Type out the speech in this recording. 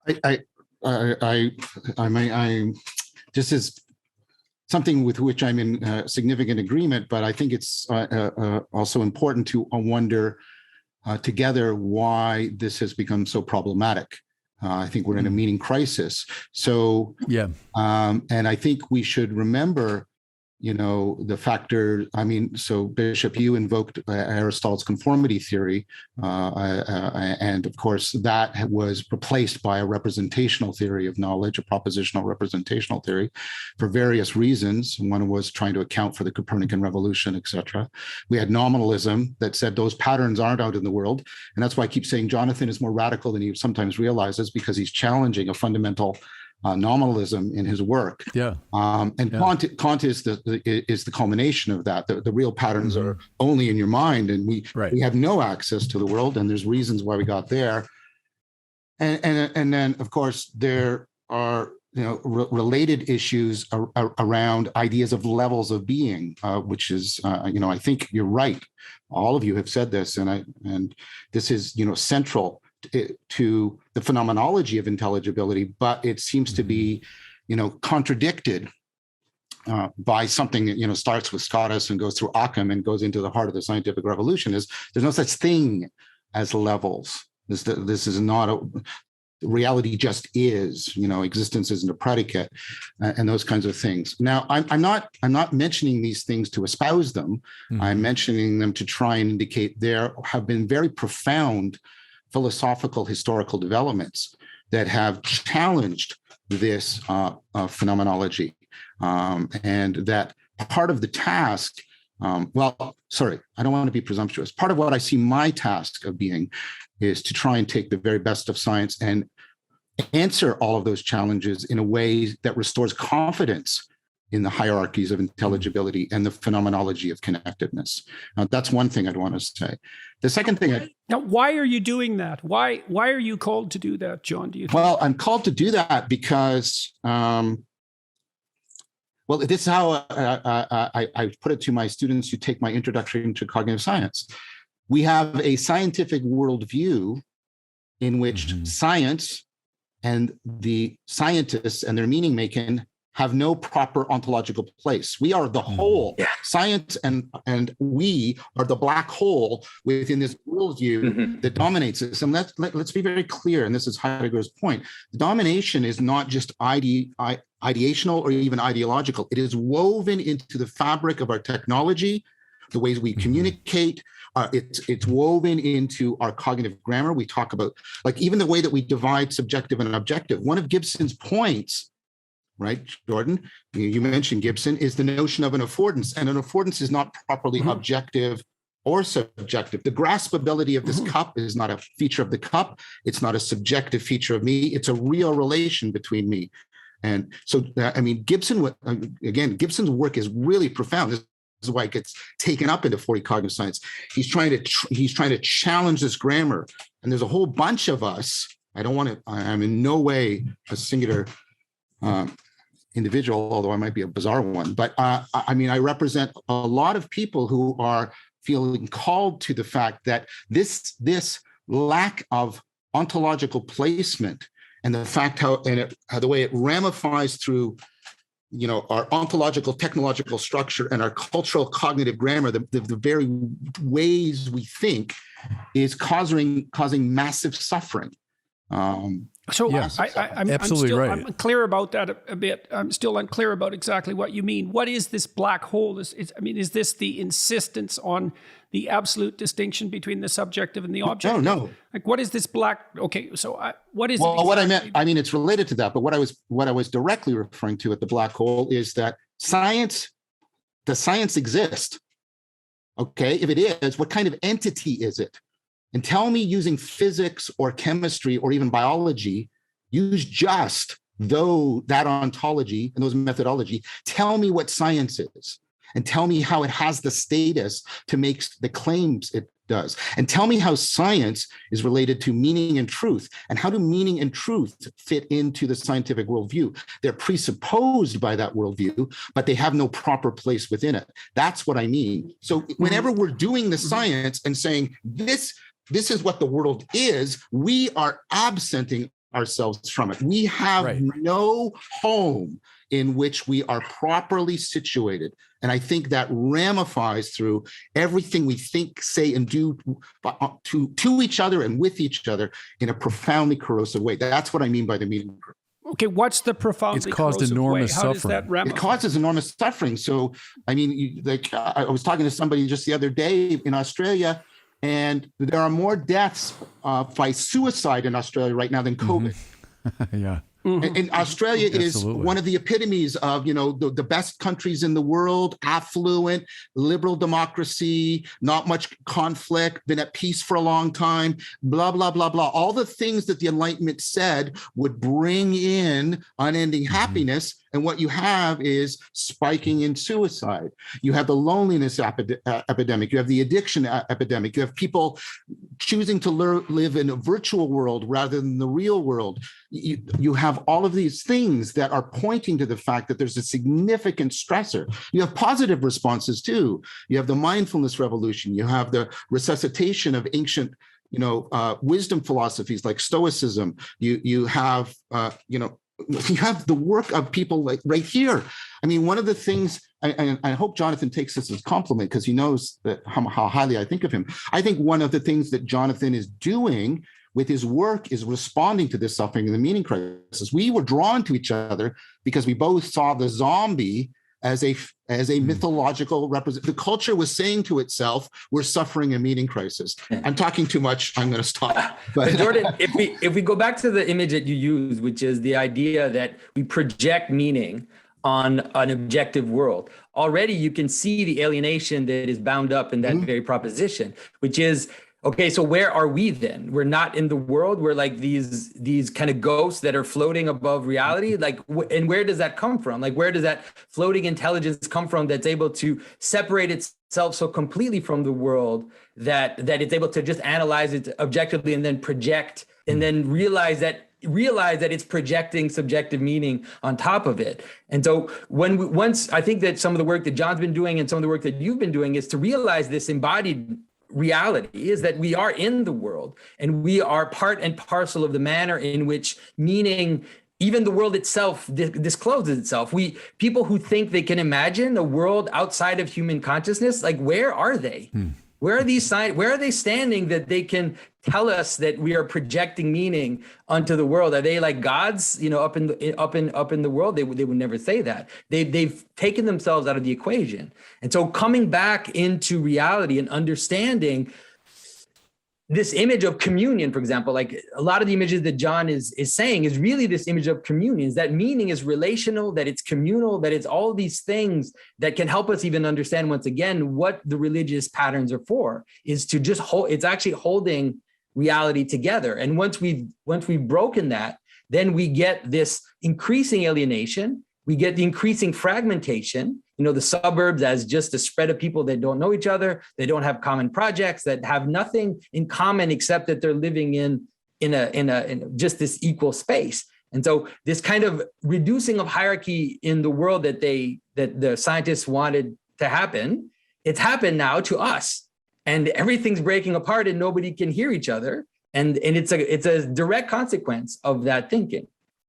I, this is something with which I'm in significant agreement, but I think it's also important to wonder together why this has become so problematic. I think we're in a meaning crisis. So, yeah. And I think we should remember, the factor. So Bishop, you invoked Aristotle's conformity theory, and of course that was replaced by a representational theory of knowledge, a propositional representational theory, for various reasons. One was trying to account for the Copernican revolution, etc. We had nominalism that said those patterns aren't out in the world, and that's why I keep saying Jonathan is more radical than he sometimes realizes, because he's challenging a fundamental nominalism in his work. Yeah. Kant is the culmination of that. The real patterns are only in your mind, and we have no access to the world, and there's reasons why we got there. And then of course there are related issues around ideas of levels of being, which is I think you're right. All of you have said this, and this is central to the phenomenology of intelligibility, but it seems to be, contradicted by something that, starts with Scotus and goes through Occam and goes into the heart of the scientific revolution. Is there's no such thing as levels. This is not reality just is, existence isn't a predicate, and those kinds of things. Now, I'm not mentioning these things to espouse them. I'm mentioning them to try and indicate there have been very profound philosophical historical developments that have challenged this phenomenology, and that part of the task, I don't want to be presumptuous. Part of what I see my task of being is to try and take the very best of science and answer all of those challenges in a way that restores confidence in the hierarchies of intelligibility and the phenomenology of connectedness. That's one thing I'd want to say. The second thing, now, why are you doing that? Why are you called to do that, John? Do you think? Well, I'm called to do that because, this is how I put it to my students who take my introduction to cognitive science. We have a scientific worldview in which science and the scientists and their meaning making have no proper ontological place. We are the whole. Science and we are the black hole within this worldview that dominates us. And let's be very clear, and this is Heidegger's point. The domination is not just ideational or even ideological. It is woven into the fabric of our technology, the ways we communicate. It's woven into our cognitive grammar. We talk about, even the way that we divide subjective and objective. One of Gibson's points, right, Jordan, you mentioned Gibson, is the notion of an affordance. And an affordance is not properly objective or subjective. The graspability of this cup is not a feature of the cup. It's not a subjective feature of me. It's a real relation between me. And so, Gibson's work is really profound. This is why it gets taken up into 40 cognitive science. He's trying to challenge this grammar. And there's a whole bunch of us. I'm in no way a singular individual, although I might be a bizarre one. But I represent a lot of people who are feeling called to the fact that this lack of ontological placement and the fact how the way it ramifies through, our ontological technological structure and our cultural cognitive grammar, the very ways we think, is causing massive suffering. I'm absolutely right. I'm unclear about that a bit. I'm still unclear about exactly what you mean. What is this black hole? Is this the insistence on the absolute distinction between the subjective and the objective? No. What is this black? Okay, so what is? Well, what I meant, it's related to that. But what I was directly referring to at the black hole is that the science exists. Okay, if it is, what kind of entity is it? And tell me, using physics or chemistry or even biology, use just that ontology and those methodology. Tell me what science is, and tell me how it has the status to make the claims it does. And tell me how science is related to meaning and truth, and how do meaning and truth fit into the scientific worldview? They're presupposed by that worldview, but they have no proper place within it. That's what I mean. So whenever we're doing the science and saying this is what the world is, we are absenting ourselves from it. We have no home in which we are properly situated. And I think that ramifies through everything we think, say, and do to each other and with each other in a profoundly corrosive way. That's what I mean by the meaning group. Okay, what's the profoundly It's caused enormous way? How suffering. Does that ramify? It causes enormous suffering. So, I mean, I was talking to somebody just the other day in Australia, and there are more deaths by suicide in Australia right now than COVID. Yeah. Mm-hmm. And Australia is one of the epitomes of, the best countries in the world, affluent, liberal democracy, not much conflict, been at peace for a long time, blah, blah, blah, blah. All the things that the Enlightenment said would bring in unending happiness. And what you have is spiking in suicide. You have the loneliness epidemic. You have the addiction epidemic. You have people choosing to live in a virtual world rather than the real world. You have all of these things that are pointing to the fact that there's a significant stressor. You have positive responses too. You have the mindfulness revolution. You have the resuscitation of ancient wisdom philosophies like Stoicism. You have you have the work of people like right here. I mean, one of the things, and I hope Jonathan takes this as a compliment because he knows that how highly I think of him. I think one of the things that Jonathan is doing with his work is responding to this suffering and the meaning crisis. We were drawn to each other because we both saw the zombie as a mythological representation. The culture was saying to itself, we're suffering a meaning crisis. I'm talking too much. I'm going to stop. But Jordan, if we go back to the image that you use, which is the idea that we project meaning on an objective world, already you can see the alienation that is bound up in that very proposition, which is, okay, so where are we then? We're not in the world. We're like these kind of ghosts that are floating above reality. Like, and where does that come from? Like, where does that floating intelligence come from that's able to separate itself so completely from the world that it's able to just analyze it objectively and then project and then realize that it's projecting subjective meaning on top of it. And so once I think that some of the work that John's been doing and some of the work that you've been doing is to realize this embodied reality is that we are in the world and we are part and parcel of the manner in which meaning, even the world itself, discloses itself. People who think they can imagine a world outside of human consciousness, like where are they? Where are these signs? Where are they standing that they can tell us that we are projecting meaning onto the world? Are they like gods, up in the world? They would never say that. They've taken themselves out of the equation. And so coming back into reality and understanding this image of communion, for example, like a lot of the images that John is saying is really this image of communion, is that meaning is relational, that it's communal, that it's all these things that can help us even understand once again what the religious patterns are for, is to just it's actually holding reality together. And once we've broken that, then we get this increasing alienation, we get the increasing fragmentation, the suburbs as just a spread of people that don't know each other, they don't have common projects, that have nothing in common except that they're living in just this equal space. And so this kind of reducing of hierarchy in the world that the scientists wanted to happen, it's happened now to us. And everything's breaking apart and nobody can hear each other. And it's a direct consequence of that thinking.